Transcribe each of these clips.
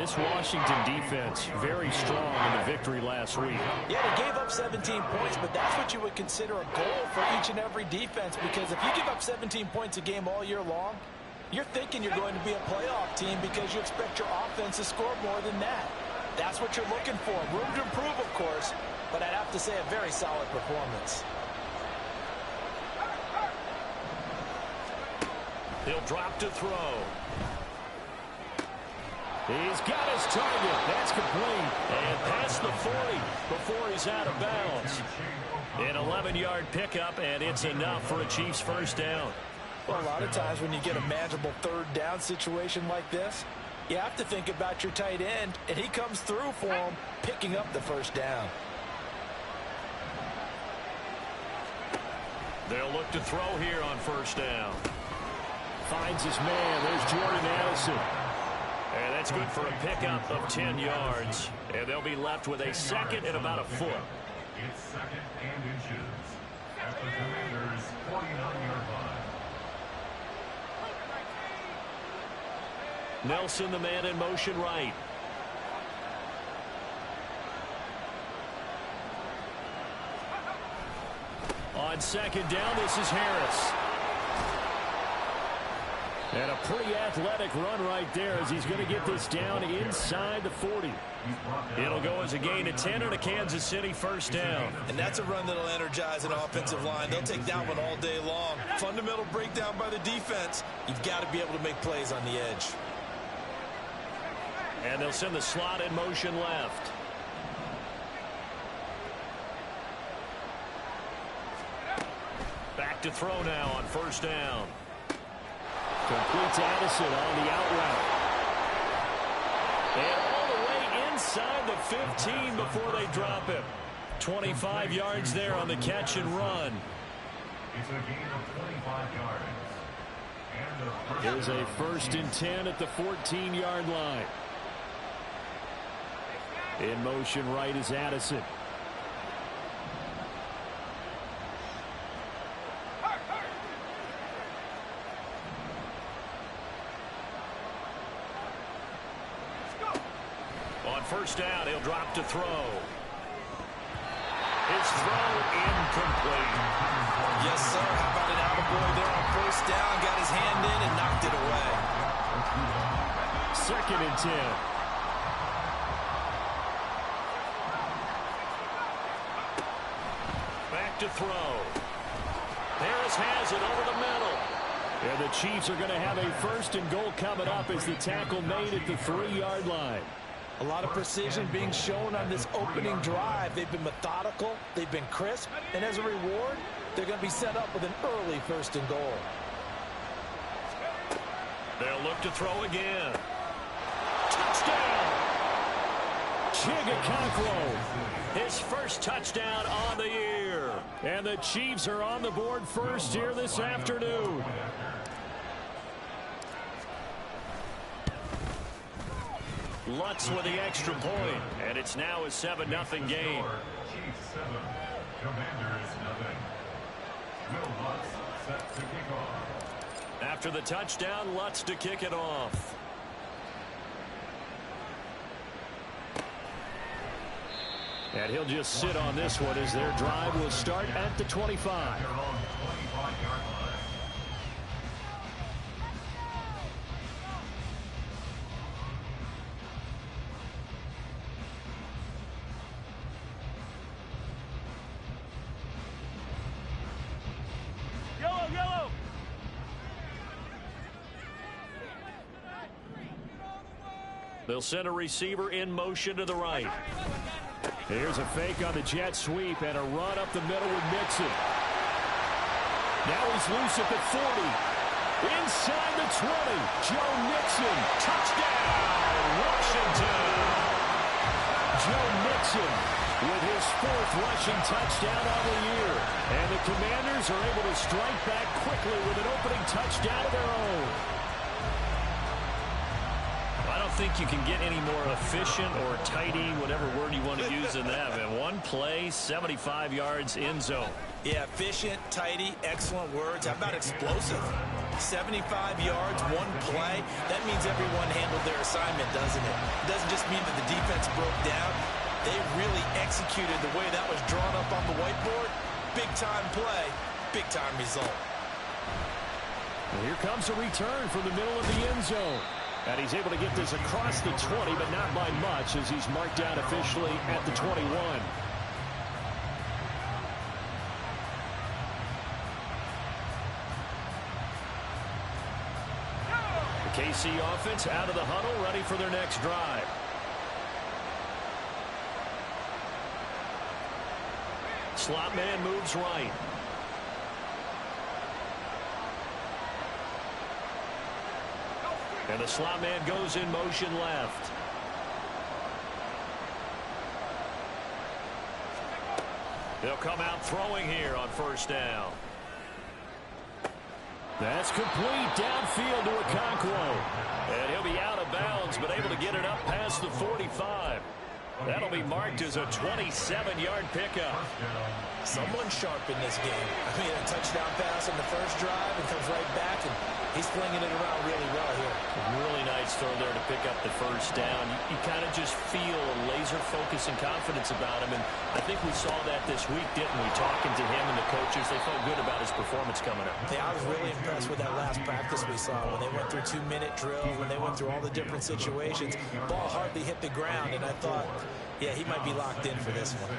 this Washington defense very strong in the victory last week. Yeah, they gave up 17 points, but that's what you would consider a goal for each and every defense, because if you give up 17 points a game all year long, you're thinking you're going to be a playoff team because you expect your offense to score more than that. That's what you're looking for. Room to improve, of course, but I'd have to say a very solid performance. He'll drop to throw. He's got his target. That's complete. And past the 40 before he's out of bounds. An 11-yard pickup, and it's enough for a Chiefs first down. Well, a lot of times when you get a manageable third down situation like this, you have to think about your tight end, and he comes through for him, picking up the first down. They'll look to throw here on first down. Finds his man. There's Jordan Addison. And that's good for a pickup of 10 yards. And they'll be left with a second and about a foot. It's second and inches at the Commanders' 49-yard line. Nelson, the man in motion right. On second down, this is Harris. And a pretty athletic run right there as he's going to get this down inside the 40. It'll go as a gain of 10 and a Kansas City first down. And that's a run that'll energize an offensive line. They'll take that one all day long. Fundamental breakdown by the defense. You've got to be able to make plays on the edge. And they'll send the slot in motion left. Back to throw now on first down. Completes Addison on the out route. And all the way inside the 15 before they drop him. 25 yards there on the catch and run. It's a gain of 25 yards. There's a first and 10 at the 14-yard line. In motion right is Addison. On first down, he'll drop to throw. His throw incomplete. Yes, sir. How about an attaboy there on first down? Got his hand in and knocked it away. Second and 10. Back to throw. Harris has it over the middle. And the Chiefs are going to have a first and goal coming up as the tackle made at the 3-yard line. A lot of precision being shown on this opening drive. They've been methodical. They've been crisp. And as a reward, they're going to be set up with an early first and goal. They'll look to throw again. Touchdown! Chigakonkwo, his first touchdown on the year. And the Chiefs are on the board first here this afternoon. Lutz with the extra point, and it's now a 7-0 game. Chiefs 7, Commanders 0. Will Lutz set to kick off. After the touchdown, Lutz to kick it off. And he'll just sit on this one as their drive will start at the 25. They're on 25-yard line. Yellow! They'll send a receiver in motion to the right. Here's a fake on the jet sweep and a run up the middle with Mixon. Now he's loose at the 40. Inside the 20. Joe Mixon. Touchdown, Washington. Joe Mixon with his 4th rushing touchdown of the year. And the Commanders are able to strike back quickly with an opening touchdown of their own. I don't think you can get any more efficient or tidy, whatever word you want to use in that. Man, one play, 75 yards in zone. Yeah, efficient, tidy, excellent words. How about explosive? 75 yards, one play. That means everyone handled their assignment, doesn't it? It doesn't just mean that the defense broke down. They really executed the way that was drawn up on the whiteboard. Big-time play, big-time result. Well, here comes a return from the middle of the end zone. And he's able to get this across the 20, but not by much as he's marked down officially at the 21. The KC offense out of the huddle, ready for their next drive. Slot man moves right. And the slot man goes in motion left. They'll come out throwing here on first down. That's complete downfield to Okonkwo. And he'll be out of bounds, but able to get it up past the 45. That'll be marked as a 27-yard pickup. Someone's sharp in this game. I mean, a touchdown pass on the first drive and comes right back, and he's flinging it around really well here. Really nice throw there to pick up the first down. You kind of just feel a laser focus and confidence about him, and I think we saw that this week, didn't we? Talking to him and the coaches, they felt good about his performance coming up. Yeah, I was really impressed with that last practice we saw when they went through 2-minute drills, when they went through all the different situations. Ball hardly hit the ground, and I thought, yeah, he might be locked in for this one.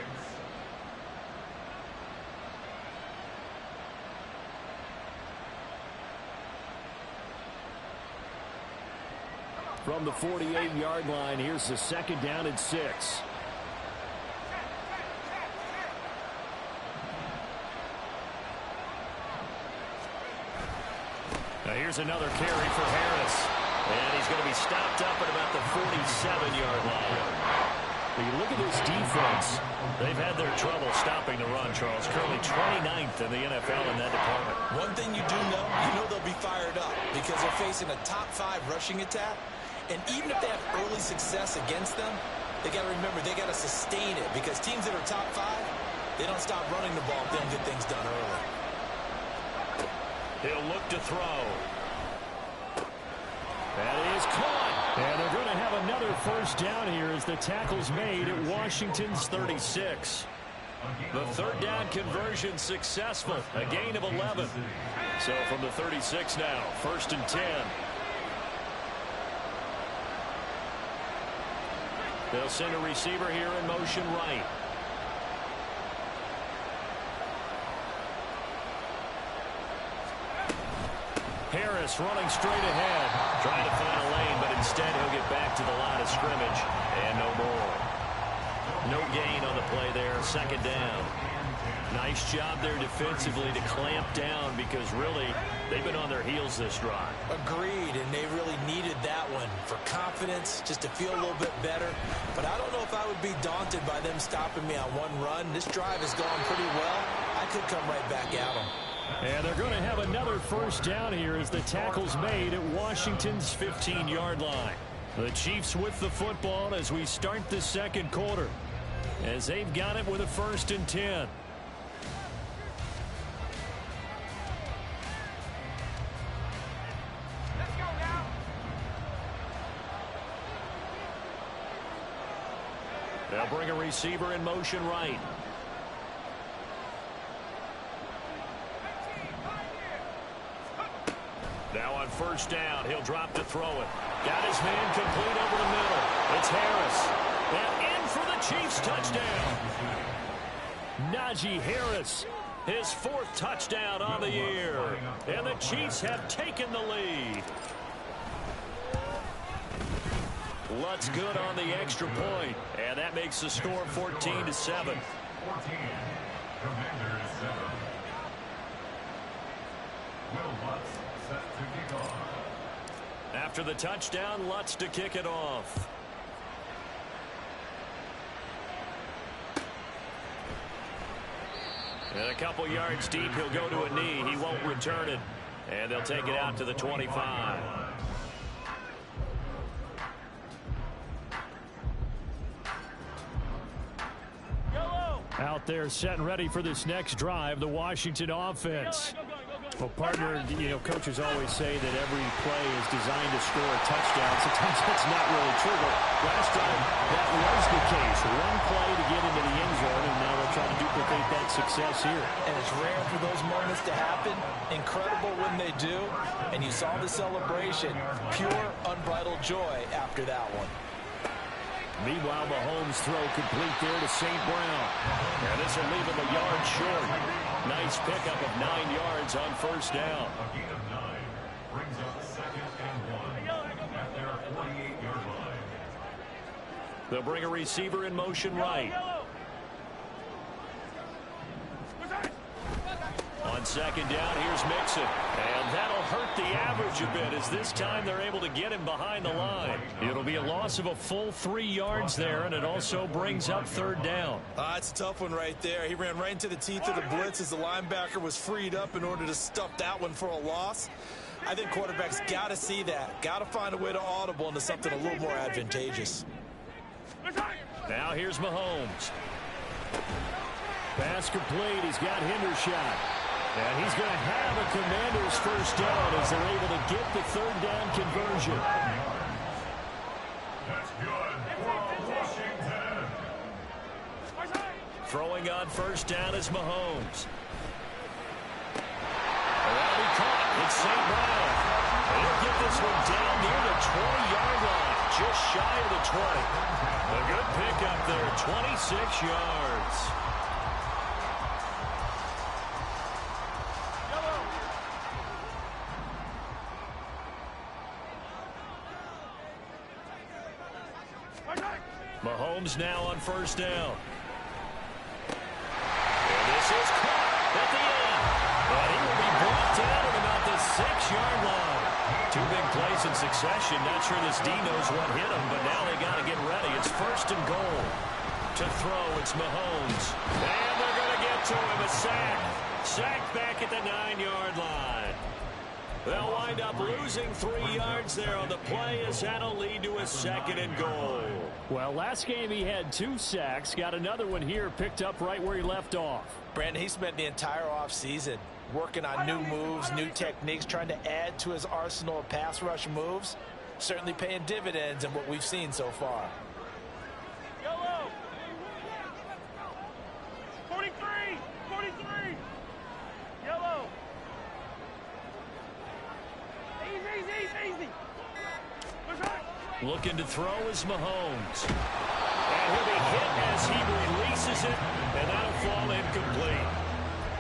From the 48-yard line, here's the second down and 6. Now here's another carry for Harris. And he's going to be stopped up at about the 47-yard line. When you look at this defense, they've had their trouble stopping the run, Charles. Currently 29th in the NFL in that department. One thing you do know, they'll be fired up because they're facing a top 5 rushing attack. And even if they have early success against them, they got to remember they got to sustain it because teams that are top 5, they don't stop running the ball if they don't get things done early. He'll look to throw. That is caught. And they're going to have another first down here as the tackle's made at Washington's 36. The third down conversion successful. A gain of 11. So from the 36 now, 1st and 10. They'll send a receiver here in motion right. Harris running straight ahead. Trying to find a lane, but instead he'll get back to the line of scrimmage. And no more. No gain on the play there. 2nd down. Nice job there defensively to clamp down because really they've been on their heels this drive. Agreed, and they really needed that one for confidence, just to feel a little bit better. But I don't know if I would be daunted by them stopping me on one run. This drive has gone pretty well. I could come right back at them. And they're going to have another first down here as the tackle's made at Washington's 15-yard line. The Chiefs with the football as we start the second quarter, as they've got it with a 1st and 10. They'll bring a receiver in motion right. Now on first down, he'll drop to throw it. Got his man complete over the middle. It's Harris. And in for the Chiefs touchdown. Najee Harris, his 4th touchdown on the year. And the Chiefs have taken the lead. Lutz good on the extra point, and that makes the score 14-7. 14. Commanders 7. Will Lutz set to kick off. After the touchdown, Lutz to kick it off. And a couple yards deep, he'll go to a knee. He won't return it. And they'll take it out to the 25. Out there set and ready for this next drive, the Washington offense. Well, partner, coaches always say that every play is designed to score a touchdown. Sometimes that's not really true, but last time that was the case. One play to get into the end zone, and now they'll try to duplicate that success here. And it's rare for those moments to happen. Incredible when they do. And you saw the celebration. Pure, unbridled joy after that one. Meanwhile, Mahomes' throw complete there to St. Brown. And this will leave him a yard short. Nice pickup of 9 yards on first down. A gain of 9 brings up 2nd and 1 at their 48-yard line. They'll bring a receiver in motion right. On second down, here's Mixon. And that'll hurt the average a bit as this time they're able to get him behind the line. It'll be a loss of a full 3 yards there, and it also brings up third down. It's a tough one right there. He ran right into the teeth of the blitz as the linebacker was freed up in order to stuff that one for a loss. I think quarterbacks got to see that. Got to find a way to audible into something a little more advantageous. Now here's Mahomes. Pass complete. He's got Hendershot. And he's going to have a Commanders first down as they're able to get the third down conversion. That's good for Washington. Throwing on first down is Mahomes. That'll be caught. It's St. Brown. He'll get this one down near the 20-yard line, just shy of the 20. A good pickup there, 26 yards. Mahomes now on first down. And this is caught at the end. And he will be brought down at about the 6-yard line. 2 big plays in succession. Not sure this D knows what hit him, but now they got to get ready. It's first and goal. To throw, it's Mahomes. And they're going to get to him. A sack. Sack back at the 9-yard line. They'll wind up losing 3 yards there on the play as that'll lead to a second and goal. Well, last game he had 2 sacks. Got another one here picked up right where he left off. Brandon, he spent the entire offseason working on new moves, new techniques, trying to add to his arsenal of pass rush moves. Certainly paying dividends in what we've seen so far. 43! 43! Yellow! Easy! Looking to throw is Mahomes. And he'll be hit as he releases it, and that'll fall incomplete.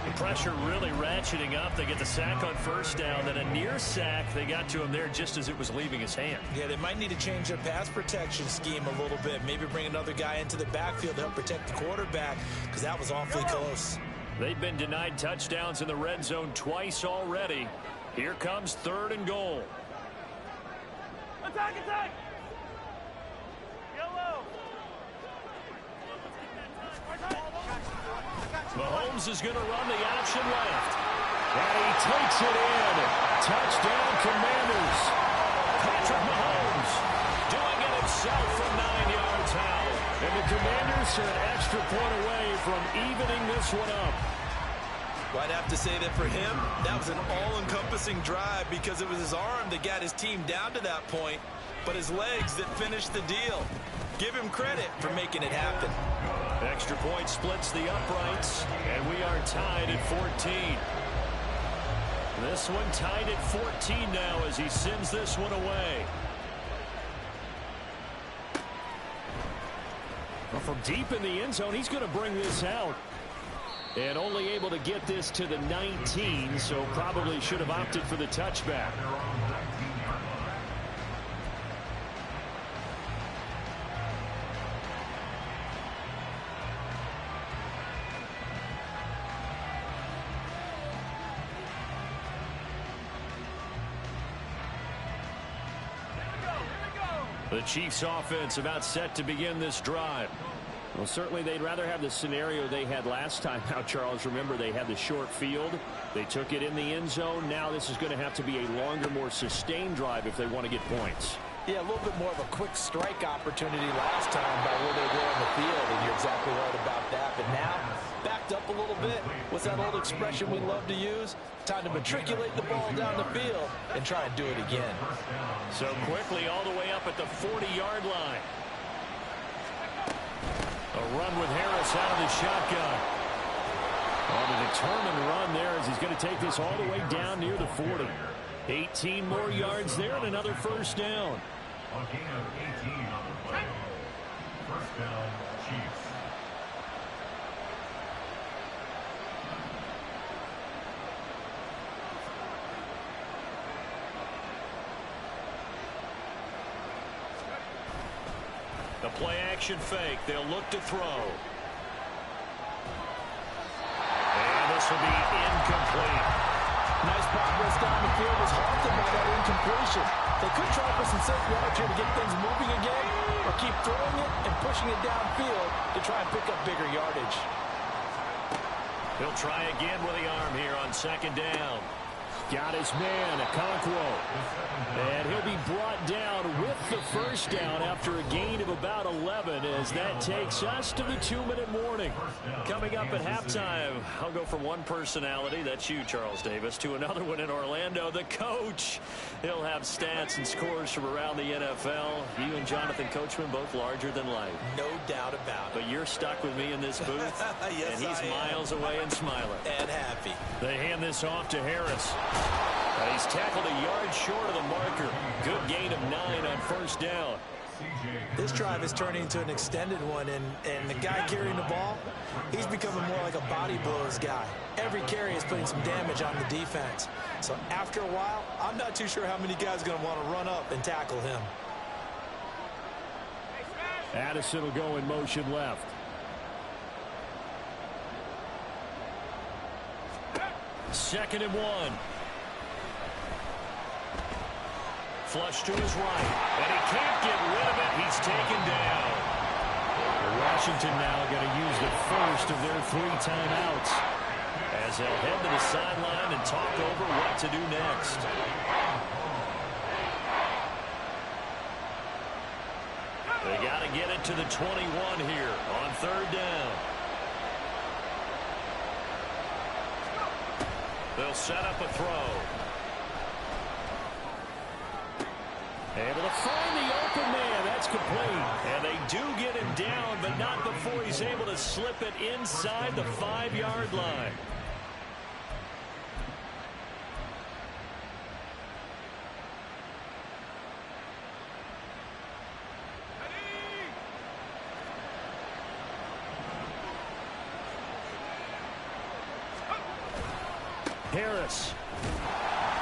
The pressure really ratcheting up. They get the sack on first down, then a near sack. They got to him there just as it was leaving his hand. Yeah, they might need to change their pass protection scheme a little bit. Maybe bring another guy into the backfield to help protect the quarterback, because that was awfully close. They've been denied touchdowns in the red zone twice already. Here comes third and goal. Attack! Yellow! Mahomes is going to run the option left. And he takes it in. Touchdown, Commanders. Patrick Mahomes doing it himself from 9 yards out. And the Commanders are an extra point away from evening this one up. Well, I'd have to say that for him, that was an all-encompassing drive because it was his arm that got his team down to that point, but his legs that finished the deal. Give him credit for making it happen. Extra point splits the uprights, and we are tied at 14. This one tied at 14 now as he sends this one away. Well, from deep in the end zone, he's going to bring this out. And only able to get this to the 19, so probably should have opted for the touchback. The Chiefs offense about set to begin this drive. Well, certainly they'd rather have the scenario they had last time out, Charles. Remember, they had the short field. They took it in the end zone. Now this is going to have to be a longer, more sustained drive if they want to get points. Yeah, a little bit more of a quick strike opportunity last time by where they were on the field, and you're exactly right about that. But now, backed up a little bit. What's that old expression we love to use? Time to matriculate the ball down the field and try and do it again. So quickly all the way up at the 40-yard line. A run with Harris out of the shotgun. On a determined run there as he's going to take this all the way down near the 40. 18 more yards there and another first down. A gain of 18 on the play. First down, Chiefs. The play action fake. They'll look to throw. And this will be incomplete. Nice progress down the field was halted by that incompletion. They could try for some safe yards here to get things moving again, or keep throwing it and pushing it downfield to try and pick up bigger yardage. He'll try again with the arm here on second down. Got his man, Okonkwo. And he'll be brought down with the first down after a gain of about 11 as that takes us to the 2-minute warning. Coming up at halftime, I'll go from one personality, that's you, Charles Davis, to another one in Orlando, the coach. He'll have stats and scores from around the NFL. You and Jonathan Coachman both larger than life. No doubt about it. But you're stuck with me in this booth, yes, and he's miles away and smiling. And happy. They hand this off to Harris. He's tackled a yard short of the marker. Good gain of 9 on first down. This drive is turning into an extended one, and the guy carrying the ball, he's becoming more like a body blows guy. Every carry is putting some damage on the defense. So after a while, I'm not too sure how many guys are going to want to run up and tackle him. Addison will go in motion left. Second and 1. Flush to his right, and he can't get rid of it. He's taken down. Washington now going to use the first of their 3 timeouts as they'll head to the sideline and talk over what to do next. They got to get it to the 21 here on third down. They'll set up a throw. Able to find the open man. That's complete. And they do get him down, but not before he's able to slip it inside the 5-yard line. Harris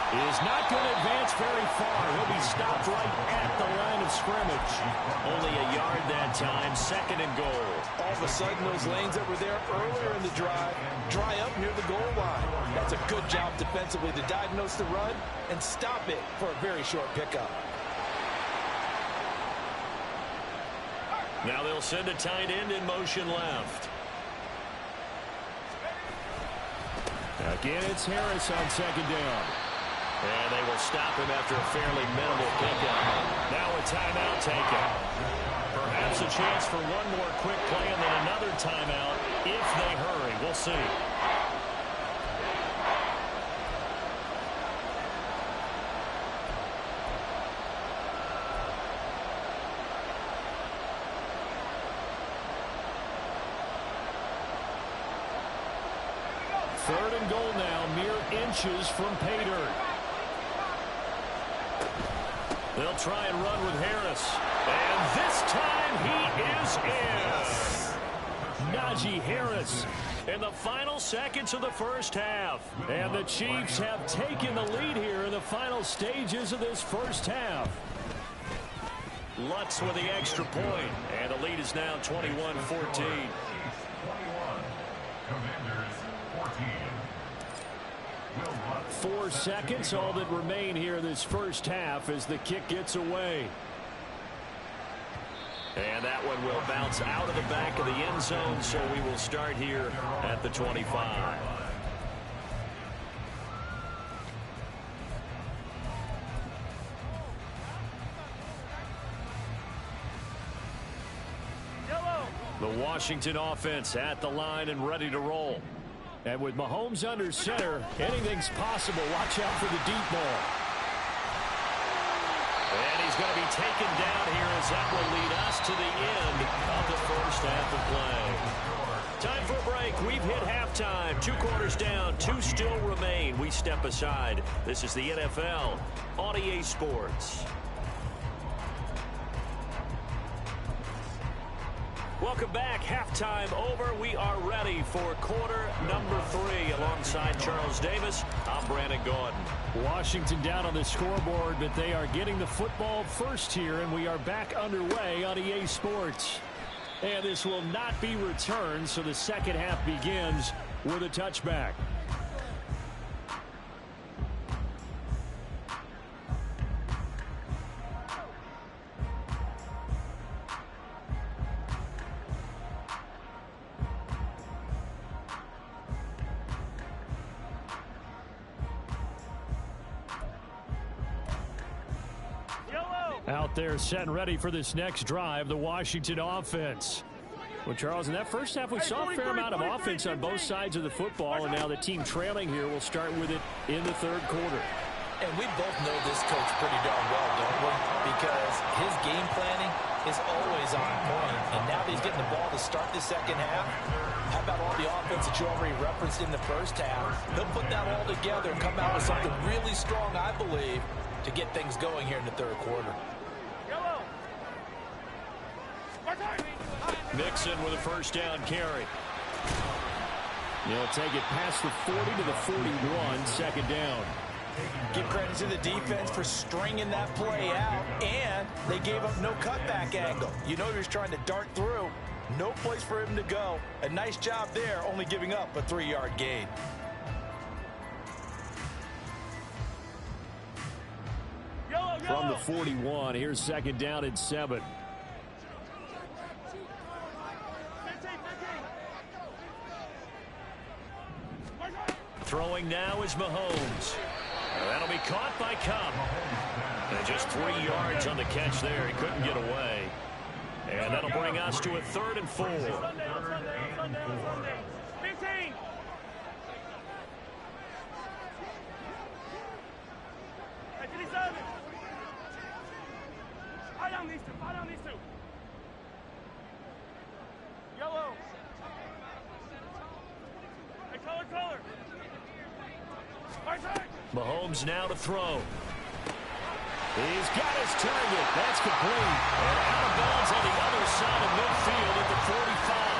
is not going to advance very far. He'll be stopped right at the line of scrimmage. Only a yard that time, second and goal. All of a sudden, those lanes that were there earlier in the drive dry up near the goal line. That's a good job defensively to diagnose the run and stop it for a very short pickup. Now they'll send a tight end in motion left. Again, it's Harris on second down. And they will stop him after a fairly minimal pickup. Now a timeout taken. Perhaps a chance for one more quick play and then another timeout if they hurry. We'll see. Third and goal now, mere inches from pay dirt. They'll try and run with Harris. And this time he is in. Najee Harris in the final seconds of the first half. And the Chiefs have taken the lead here in the final stages of this first half. Lutz with the extra point. And the lead is now 21-14. 4 seconds, all that remain here this first half as the kick gets away. And that one will bounce out of the back of the end zone, so we will start here at the 25. The Washington offense at the line and ready to roll. And with Mahomes under center, anything's possible. Watch out for the deep ball. And he's going to be taken down here as that will lead us to the end of the first half of play. Time for a break. We've hit halftime. 2 quarters down. 2 still remain. We step aside. This is the NFL on EA Sports. Welcome back. Halftime over. We are ready for quarter number 3. Alongside Charles Davis, I'm Brandon Gordon. Washington down on the scoreboard, but they are getting the football first here, and we are back underway on EA Sports. And this will not be returned, so the second half begins with a touchback. Out there set and ready for this next drive, the Washington offense. Well, Charles, in that first half, we saw a fair amount of offense on both sides of the football, and now the team trailing here will start with it in the third quarter. And we both know this coach pretty darn well, don't we? Because his game planning is always on point, and now that he's getting the ball to start the second half, how about all the offense that you already referenced in the first half? He'll put that all together and come out with something really strong, I believe, to get things going here in the third quarter. Mixon with a first down carry. They'll take it past the 40 to the 41, second down. Give credit to the defense for stringing that play out, and they gave up no cutback angle. You know he was trying to dart through. No place for him to go. A nice job there, only giving up a 3-yard gain. From the 41, here's second down and 7. Throwing now is Mahomes. That'll be caught by Cup. And just 3 yards on the catch there. He couldn't get away. And that'll bring us to a 3rd and 4. 15. Yellow. Hey, color. Mahomes now to throw. He's got his target. That's complete. And out of bounds on the other side of midfield at the 45.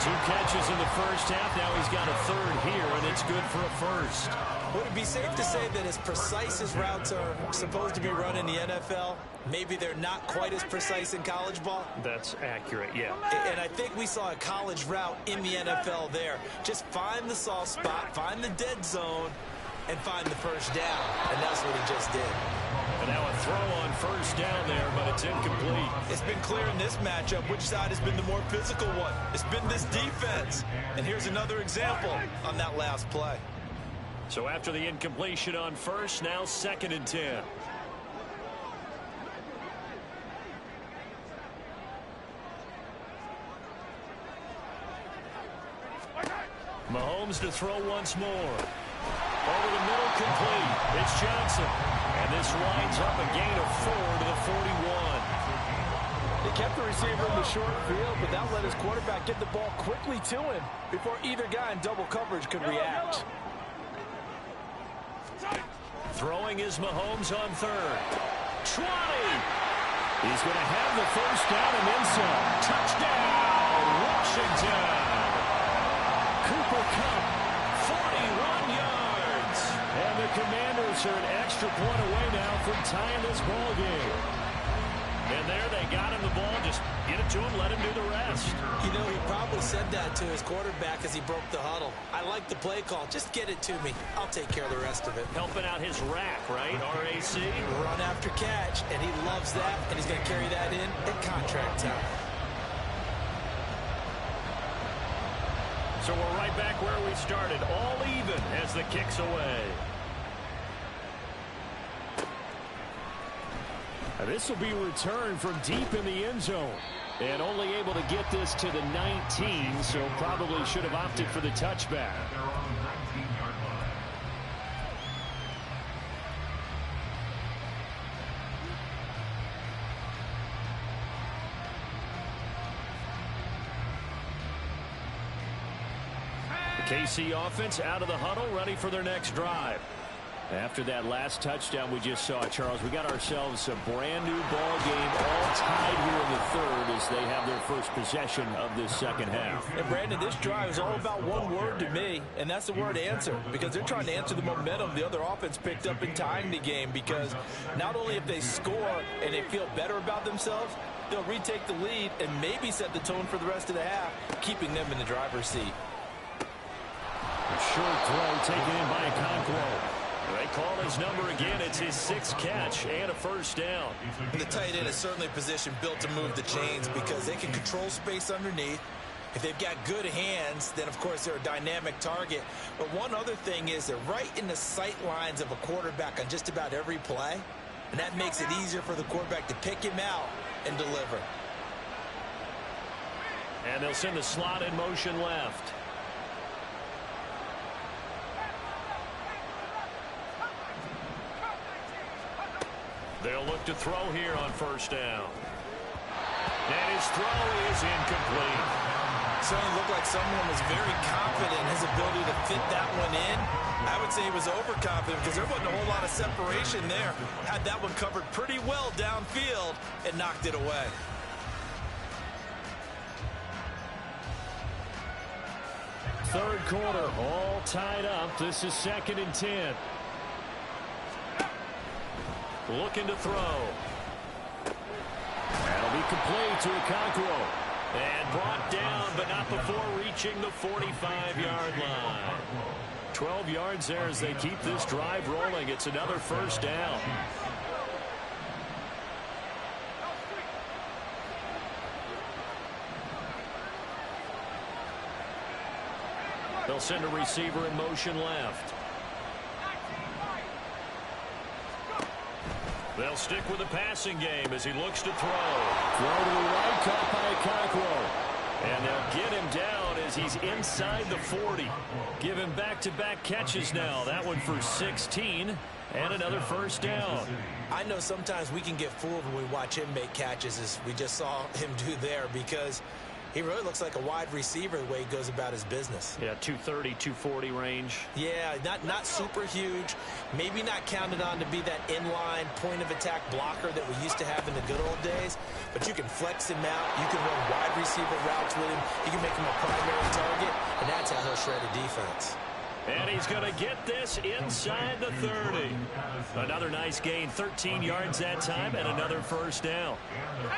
2 catches in the first half. Now he's got a 3rd here, and it's good for a first. Would it be safe to say that as precise as routes are supposed to be run in the NFL, maybe they're not quite as precise in college ball? That's accurate, yeah. And I think we saw a college route in the NFL there. Just find the soft spot, find the dead zone, and find the first down. And that's what he just did. And now a throw on first down there, but it's incomplete. It's been clear in this matchup which side has been the more physical one. It's been this defense. And here's another example on that last play. So after the incompletion on first, now 2nd and 10. Mahomes to throw once more. Over the middle, complete. It's Johnson. And this winds up a gain of 4 to the 41. They kept the receiver in the short field, but that let his quarterback get the ball quickly to him before either guy in double coverage could react. Throwing is Mahomes on 3rd. 20. He's going to have the first down and then some. Touchdown, Washington. Cooper Kupp, 41 yards. And the Commanders are an extra point away now from tying this ball game. And there they got him the ball. Just get it to him, let him do the rest. You know, he probably said that to his quarterback as he broke the huddle. I like the play call. Just get it to me. I'll take care of the rest of it. Helping out his rack, right? RAC. Run after catch, and he loves that, and he's going to carry that in at contract time. So we're right back where we started, all even as the kick's away. This will be returned from deep in the end zone. And only able to get this to the 19, so probably should have opted for the touchback. They're on the 19-yard line. The KC offense out of the huddle, ready for their next drive. After that last touchdown we just saw, Charles, we got ourselves a brand new ball game, all tied here in the third as they have their first possession of this second half. And Brandon, this drive is all about one word to me, and that's the word answer, because they're trying to answer the momentum the other offense picked up in tying the game, because not only if they score and they feel better about themselves, they'll retake the lead and maybe set the tone for the rest of the half, keeping them in the driver's seat. A short throw taken in by Okonkwo. They call his number again. It's his 6th catch and a first down. And the tight end is certainly a position built to move the chains because they can control space underneath. If they've got good hands, then of course they're a dynamic target. But one other thing is they're right in the sight lines of a quarterback on just about every play. And that makes it easier for the quarterback to pick him out and deliver. And they'll send the slot in motion left. They'll look to throw here on first down. And his throw is incomplete. Certainly looked like someone was very confident in his ability to fit that one in. I would say he was overconfident because there wasn't a whole lot of separation there. Had that one covered pretty well downfield and knocked it away. Third quarter, all tied up. This is 2nd and 10. Looking to throw. That'll be complete to Okonkwo. And brought down, but not before reaching the 45-yard line. 12 yards there as they keep this drive rolling. It's another first down. They'll send a receiver in motion left. They'll stick with the passing game as he looks to throw. Throw to the right, caught by Okonkwo. And they'll get him down as he's inside the 40. Give him back-to-back catches now. That one for 16 and another first down. I know sometimes we can get fooled when we watch him make catches, as we just saw him do there, because he really looks like a wide receiver the way he goes about his business. Yeah, 230, 240 range. Yeah, not super huge. Maybe not counted on to be that inline point-of-attack blocker that we used to have in the good old days. But you can flex him out. You can run wide receiver routes with him. You can make him a primary target, and that's how he'll shred a defense. And he's going to get this inside the 30. Another nice gain, 13 yards that time, and another first down.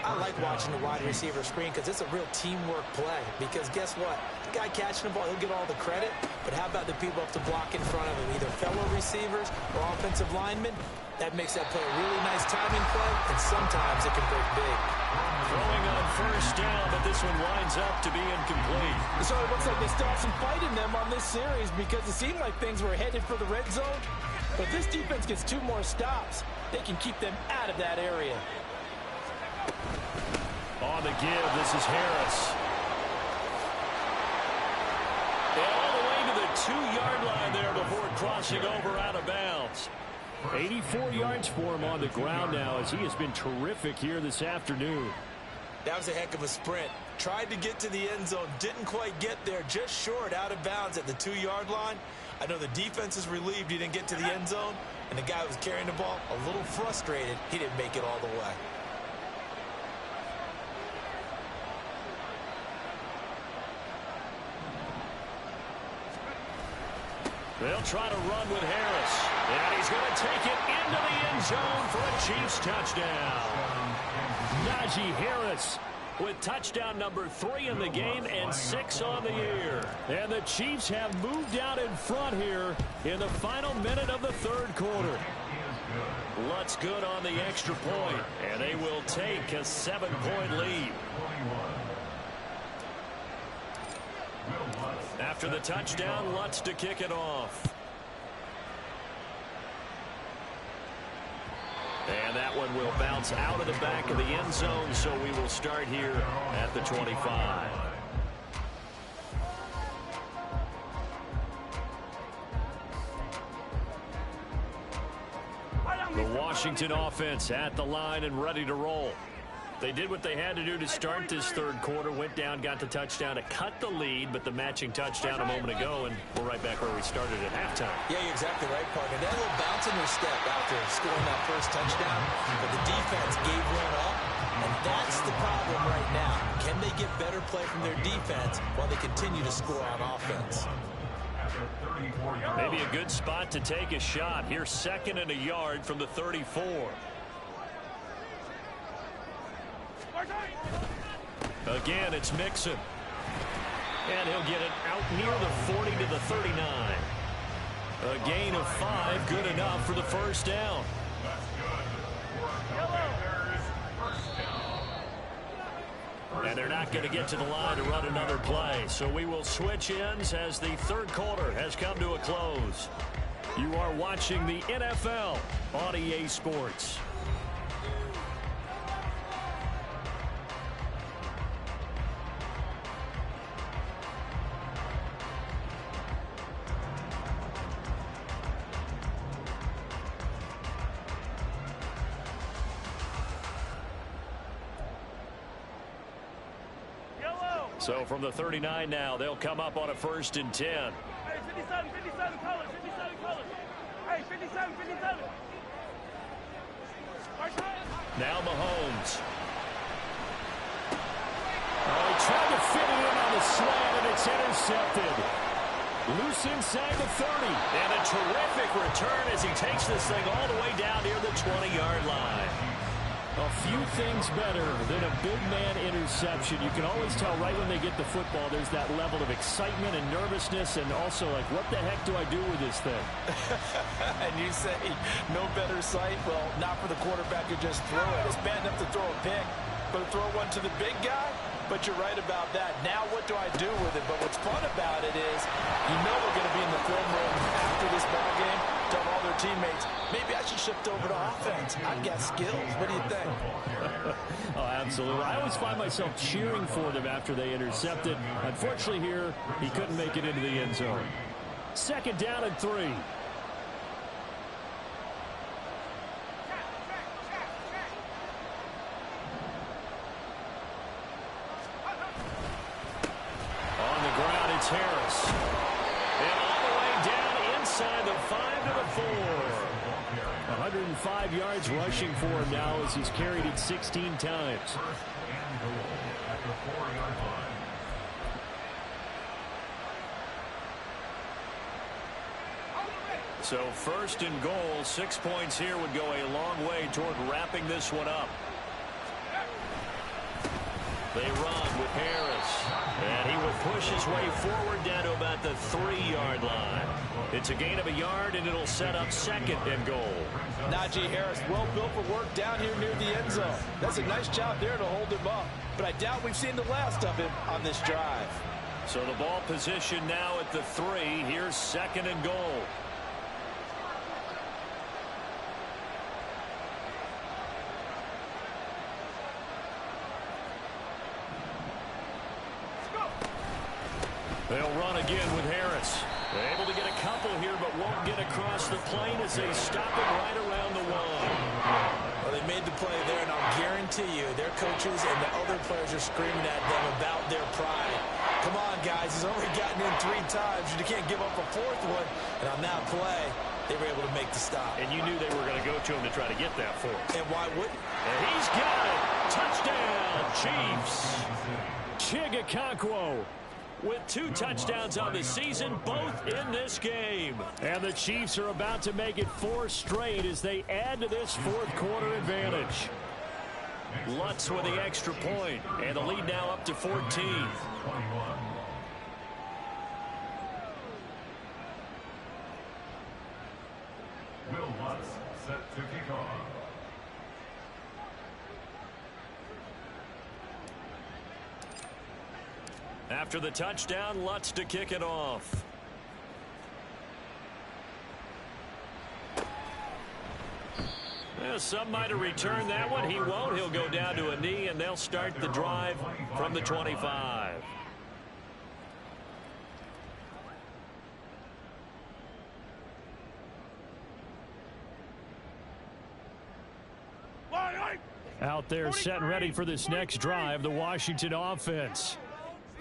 I like watching the wide receiver screen because it's a real teamwork play. Because guess what? The guy catching the ball, he'll get all the credit. But how about the people up to block in front of him, either fellow receivers or offensive linemen? That makes that play a really nice timing play, and sometimes it can break big. Throwing on first down, but this one winds up to be incomplete. So it looks like they still have some fight in them on this series because it seemed like things were headed for the red zone. But if this defense gets 2 more stops, they can keep them out of that area. On the give, this is Harris. All the way to the 2-yard line there before crossing over out of bounds. 84 yards for him on the ground now as he has been terrific here this afternoon. That was a heck of a sprint. Tried to get to the end zone, didn't quite get there, just short out of bounds at the 2-yard line. I know the defense is relieved he didn't get to the end zone, and the guy who was carrying the ball, a little frustrated, he didn't make it all the way. They'll try to run with Harris. And he's going to take it into the end zone for a Chiefs touchdown. Najee Harris with touchdown number 3 in the game and 6 on the year. And the Chiefs have moved out in front here in the final minute of the third quarter. Lutz good on the extra point, and they will take a 7-point lead. After the touchdown, Lutz to kick it off. And that one will bounce out of the back of the end zone, so we will start here at the 25. The Washington offense at the line and ready to roll. They did what they had to do to start this third quarter. Went down, got the touchdown to cut the lead, but the matching touchdown a moment ago, and we're right back where we started at halftime. Yeah, you're exactly right, Parker. They had a little bounce in their step after scoring that first touchdown, but the defense gave one up, and that's the problem right now. Can they get better play from their defense while they continue to score on offense? Maybe a good spot to take a shot. Here's 2nd and a yard from the 34. Again, it's Mixon. And he'll get it out near the 40 to the 39. A gain of 5, good enough for the first down. And they're not going to get to the line to run another play. So we will switch ends as the third quarter has come to a close. You are watching the NFL on EA Sports. So from the 39 now, they'll come up on a 1st and 10. Hey, 57, colors, 57 colors. Hey, 57. Now Mahomes. Oh, he tried to fit it in on the slant, and it's intercepted. Loose inside the 30. And a terrific return as he takes this thing all the way down near the 20-yard line. A few things better than a big man interception. You can always tell right when they get the football, there's that level of excitement and nervousness, and also like, what the heck do I do with this thing? And you say, no better sight? Well, not for the quarterback who just threw it. It's bad enough to throw a pick, but to throw one to the big guy? But you're right about that. Now what do I do with it? But what's fun about it is, you know they're going to be in the film room after this ball game, tell all their teammates, maybe I should shift over to offense. I've got skills. What do you think? Oh, absolutely. I always find myself cheering for them after they intercepted. Unfortunately here, he couldn't make it into the end zone. 2nd down and 3. On the ground, it's Harris. And all the way down inside the 5 to the 4. 105 yards rushing for him now as he's carried it 16 times. So 1st and goal, 6 points here would go a long way toward wrapping this one up. They run with Harris, and he will push his way forward down to about the 3-yard line. It's a gain of a yard, and it'll set up 2nd and goal. Najee Harris, well built for work down here near the end zone. That's a nice job there to hold him up. But I doubt we've seen the last of him on this drive. So the ball position now at the 3. Here's 2nd and goal. They'll run again with Harris. They're able to get a couple here, but won't get across the plane as they stop it right around the 1. Well, they made the play there, and I'll guarantee you their coaches and the other players are screaming at them about their pride. Come on, guys. He's only gotten in 3 times. You can't give up a 4th one. And on that play, they were able to make the stop. And you knew they were going to go to him to try to get that 4th. And why wouldn't? And he's got it. Touchdown, Chiefs. Chigakonkwo with 2 touchdowns on the season, both in this game. And the Chiefs are about to make it 4 straight as they add to this 4th quarter advantage. Lutz with the extra point, and the lead now up to 14. Will Lutz set to kick off. After the touchdown, Lutz to kick it off. Some might have returned that one. He won't. He'll go down to a knee, and they'll start the drive from the 25. Out there set and ready for this next drive, the Washington offense.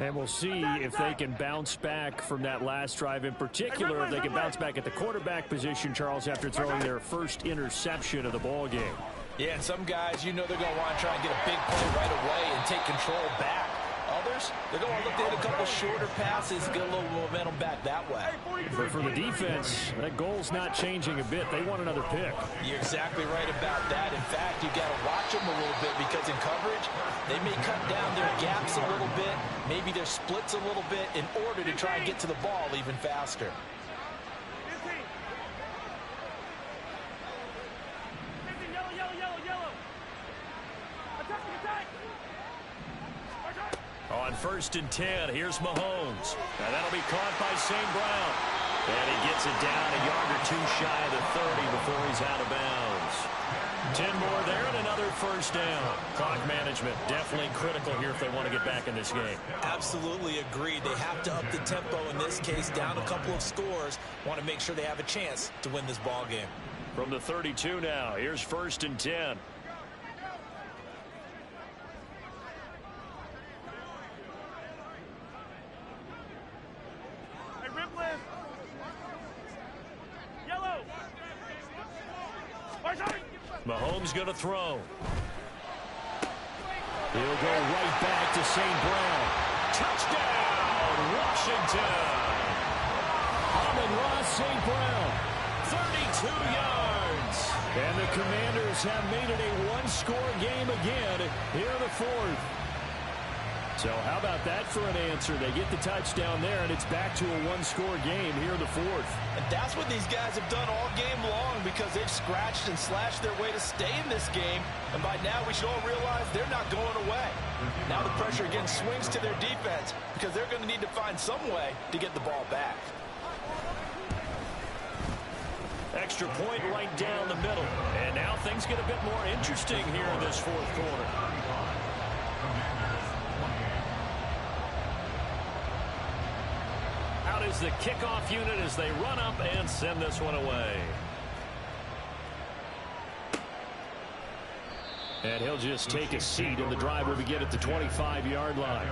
And we'll see if they can bounce back from that last drive in particular, if they can bounce back at the quarterback position, Charles, after throwing their first interception of the ball game. Yeah, and some guys, you know they're going to want to try and get a big play right away and take control back. Others, they're going to look to hit a couple shorter passes, get a little momentum back that way. But for the defense, that goal's not changing a bit. They want another pick. You're exactly right about that. In fact, you've got to watch them a little bit because in coverage, they may cut down their gaps a little bit, maybe their splits a little bit in order to try and get to the ball even faster. On 1st and 10, here's Mahomes. And that'll be caught by St. Brown. And he gets it down a yard or two shy of the 30 before he's out of bounds. 10 more there and another first down. Clock management definitely critical here if they want to get back in this game. Absolutely agreed. They have to up the tempo in this case, down a couple of scores. Want to make sure they have a chance to win this ball game. From the 32 now, here's 1st and 10. Mahomes going to throw. He'll go right back to St. Brown. Touchdown, Washington. Amon-Ra St. Brown, 32 yards. And the Commanders have made it a one-score game again here in the 4th. So how about that for an answer? They get the touchdown there, and it's back to a one-score game here in the 4th. And that's what these guys have done all game long because they've scratched and slashed their way to stay in this game. And by now, we should all realize they're not going away. Now the pressure again swings to their defense because they're going to need to find some way to get the ball back. Extra point right down the middle. And now things get a bit more interesting here in this 4th quarter. Out is the kickoff unit as they run up and send this one away. And he'll just take a seat, and the drive will begin at the 25-yard line.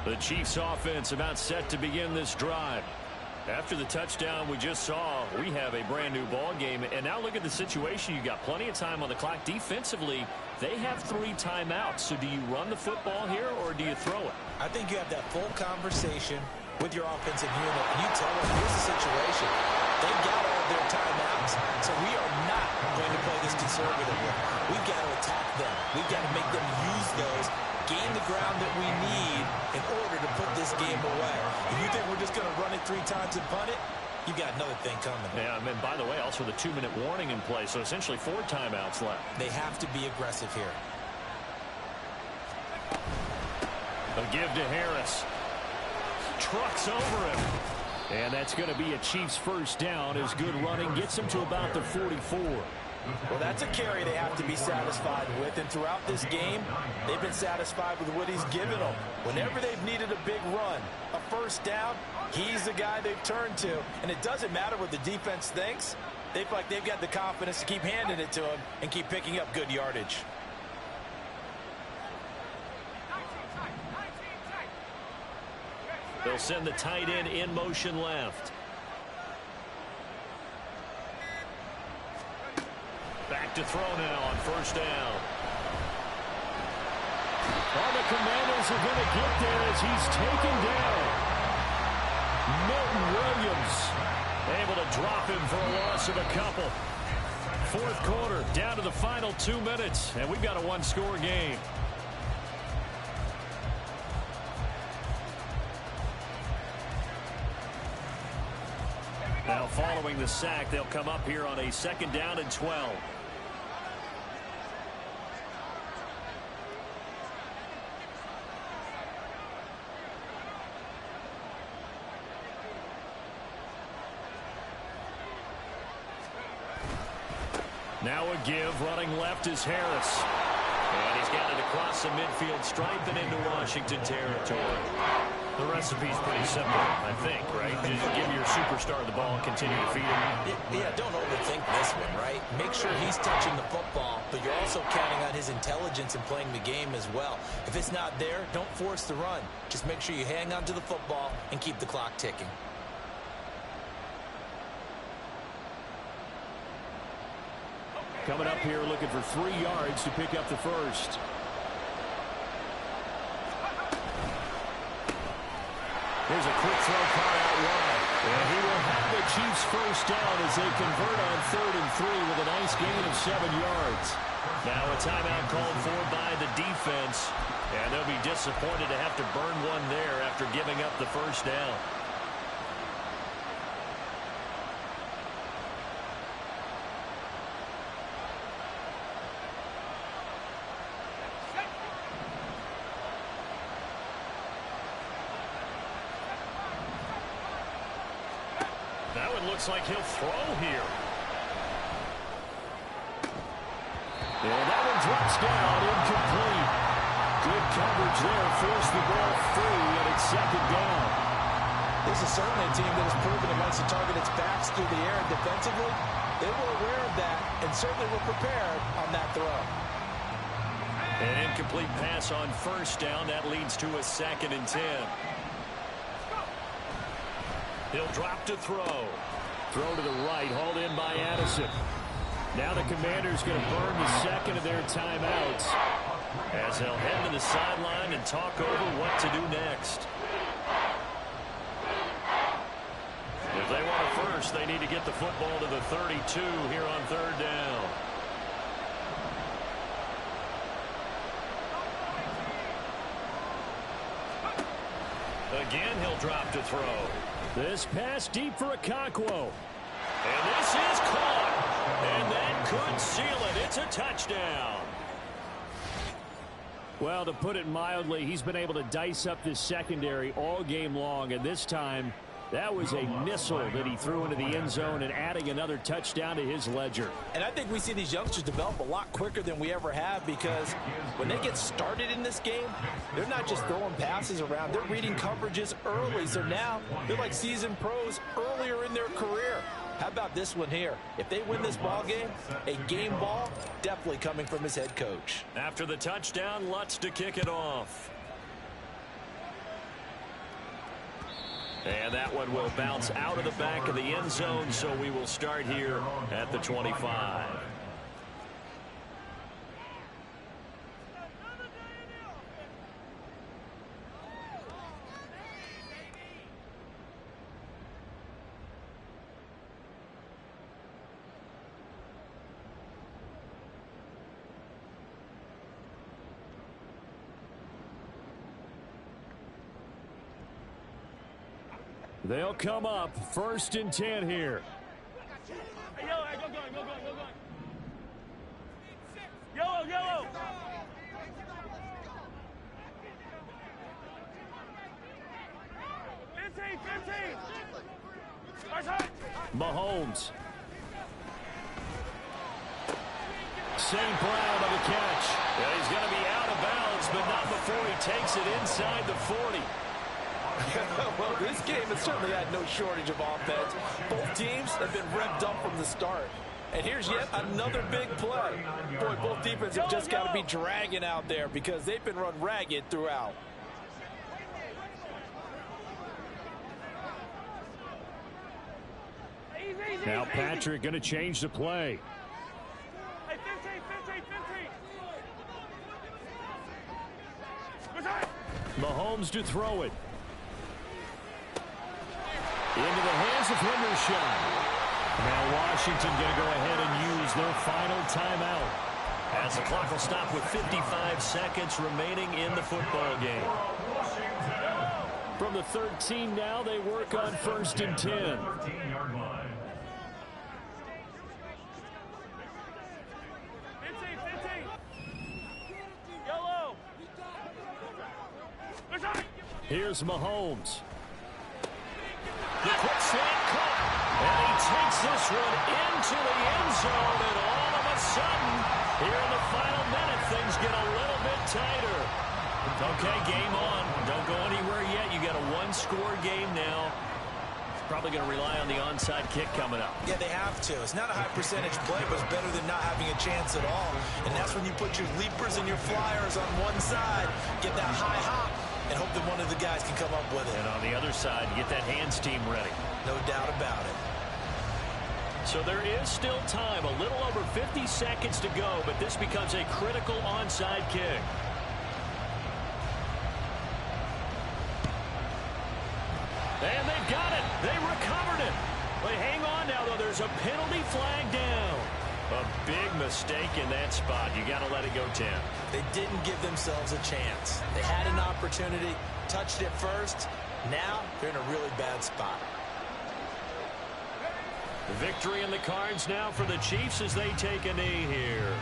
The Chiefs offense about set to begin this drive. After the touchdown we just saw, we have a brand new ball game. And now look at the situation. You got plenty of time on the clock. Defensively, they have 3 timeouts. So do you run the football here or do you throw it? I think you have that full conversation with your offensive unit. And you tell them, here's the situation. They've got all of their timeouts. So we are not going to play this conservatively. We've got to attack them. We've got to make them use those, gain the ground that we need in order to put this game away. If you think we're just going to run it 3 times and punt it, you got another thing coming. Yeah, and by the way, also the 2-minute warning in play, so essentially 4 timeouts left. They have to be aggressive here. A give to Harris. Trucks over him. And that's going to be a Chiefs first down as good running gets him to about the 44. Well, that's a carry they have to be satisfied with. And throughout this game, they've been satisfied with what he's given them. Whenever they've needed a big run, a first down, he's the guy they've turned to. And it doesn't matter what the defense thinks. They feel like they've got the confidence to keep handing it to him and keep picking up good yardage. They'll send the tight end in motion left. Back to throw now on first down. All the Commanders are going to get there as he's taken down. Milton Williams able to drop him for a loss of a couple. 4th quarter, down to the final 2 minutes, and we've got a one-score game. Now following the sack, they'll come up here on a 2nd down and 12. Now a give. Running left is Harris. And he's got it across the midfield stripe and into Washington territory. The recipe's pretty simple, I think, right? Just give your superstar the ball and continue to feed him. Yeah, don't overthink this one, right? Make sure he's touching the football, but you're also counting on his intelligence in playing the game as well. If it's not there, don't force the run. Just make sure you hang on to the football and keep the clock ticking. Coming up here looking for 3 yards to pick up the first. Here's a quick throw caught out wide. And he will have the Chiefs first down as they convert on 3rd and 3 with a nice gain of 7 yards. Now a timeout called for by the defense. And they'll be disappointed to have to burn one there after giving up the first down. That one looks like he'll throw here. And that one drops down, incomplete. Good coverage there, forced the ball free, and it's 2nd down. This is certainly a team that has proven it likes to target its backs through the air, and defensively, they were aware of that and certainly were prepared on that throw. An incomplete pass on 1st down. That leads to a 2nd and 10. He'll drop to throw. Throw to the right, hauled in by Addison. Now the Commanders going to burn the 2nd of their timeouts as they'll head to the sideline and talk over what to do next. If they want a first, they need to get the football to the 32 here on 3rd down. Again, he'll drop to throw. This pass deep for Okonkwo. And this is caught. And that could seal it. It's a touchdown. Well, to put it mildly, he's been able to dice up this secondary all game long. And this time, that was a missile that he threw into the end zone and adding another touchdown to his ledger. And I think we see these youngsters develop a lot quicker than we ever have, because when they get started in this game, they're not just throwing passes around. They're reading coverages early. So now they're like seasoned pros earlier in their career. How about this one here? If they win this ball game, a game ball definitely coming from his head coach. After the touchdown, Lutz to kick it off. And that one will bounce out of the back of the end zone, so we will start here at the 25. They'll come up 1st and 10 here. Hey, yellow, hey, go going. Yellow. 15. Mahomes. St. Brown on the catch. Yeah, he's going to be out of bounds, but not before he takes it inside the 40. Well, this game has certainly had no shortage of offense. Both teams have been revved up from the start. And here's yet another big play. Boy, both defenses have just got to be dragging out there because they've been run ragged throughout. Now Patrick going to change the play. Hey, 15. Mahomes to throw it. Into the hands of Hendershot. Now Washington going to go ahead and use their final timeout, as the clock will stop with 55 seconds remaining in the football game. From the 13 now, they work on 1st and 10. 13-yard line. 15. Yellow. Here's Mahomes. The quick slant caught. And he takes this one into the end zone, and all of a of a sudden, here in the final minute, things get a little bit tighter. Okay, game on. Don't go anywhere yet. You got a one-score game now. Probably going to rely on the onside kick coming up. Yeah, they have to. It's not a high percentage play, but it's better than not having a chance at all. And that's when you put your leapers and your flyers on one side, get that high hop, and hope that one of the guys can come up with it. And on the other side, get that hands team ready. No doubt about it. So there is still time, a little over 50 seconds to go, but this becomes a critical onside kick. And they've got it. They recovered it. But hang on now, though. There's a penalty flag down. A big mistake in that spot. You got to let it go 10. They didn't give themselves a chance. They had an opportunity, touched it first. Now they're in a really bad spot. Victory in the cards now for the Chiefs as they take a knee here.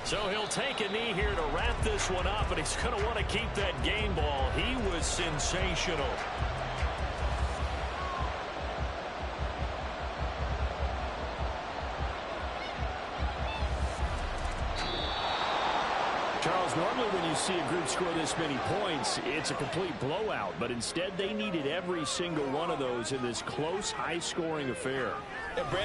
So he'll take a knee here to wrap this one up, and he's going to want to keep that game ball. He was sensational. Charles, normally when you see a group score this many points, it's a complete blowout. But instead, they needed every single one of those in this close, high-scoring affair. Yeah, Brandon,